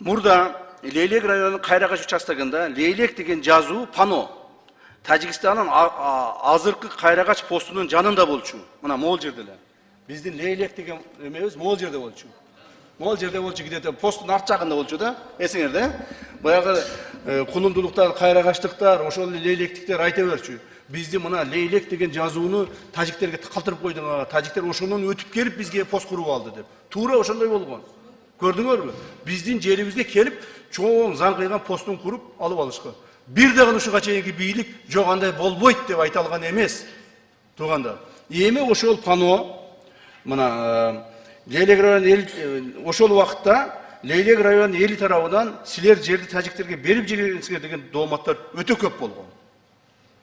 Мурда Leylek районунун Кайракач участогында Leylek деген жазуу пано Тажикстанын азыркы Кайракач постунун жанында болчу. Мына могул жерде эле. Биздин Leylek деген эмебиз могул жерде болчу. Могул жерде болчу, где-то посттун арт жагында болчу да. Эсиңерде? Баягы кулундулуктар, кайракачтыктар, ошол Leylектиктер айта берчү. Бизди мына Leylek деген жазууну тажиктерге калтырып койдуңар. Тажиктер ошондон өтүп келип бизге пост куруп алды деп. Туура ошондой болгон. Көрдүңөрбү? Биздин жерибизге келип, чоң заңкыйган постун куруп алып алышкан. Бир дагы ушуга чейинки бийлик жок андай болбойт деп айта алган эмес. Туугандар. Эми ошол пано мына Leylek районунун ошол убакытта Leylek районунун эли тарабынан силер жерди тажиктерге берип жибериңиздер деген дооматтар өтө көп болгон.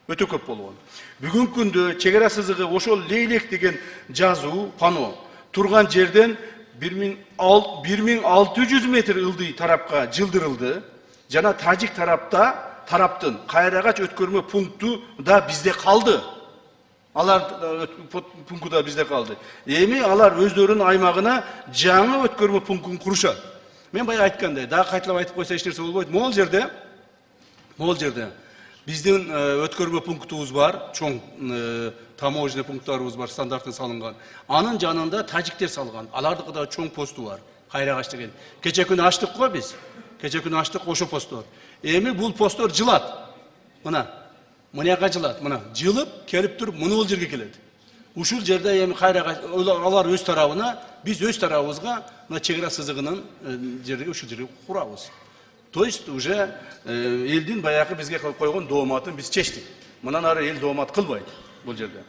Өтө көп болгон. Бүгүнкү күндө чек ара сызыгы ошол Leylek деген жазуу пано турган жерден 1600 метр ылдый тарапка жылдырылды. Жана тажик тараптын Кайракач өткөрмө пункту да бизде калды. Алар пункту да бизде калды. Эми алар өздөрүнүн аймагына жаңы өткөрмө пунктун курушат. Мен баягы айткандай, дагы кайталап айтып койсо эч нерсе болбойт. Могул жерде биздин өткөрмө пунктубуз бар, чоң таможня пункттарыбыз бар, стандарттын салынган. Анын жанында тажиктер салган. Алардыкы да чоң посту бар. Кайракач деген. Кече күнү ачтык го биз. Кече күнү ачтык ошо посттор. Эми бул посттор жылат. Мына мынаяка жылат. Мына жылып келип туруп мына жерге келет. Ушул жерде эми Кайракач алар өз тарабына, биз өз тарабыбызга мына чек ара сызыгынын жерге ушул жерге курабыз. То есть уже элдин баягы бизге койгон дооматын биз чечтик. Мындан ары эл доомат кылбайт бул жерде.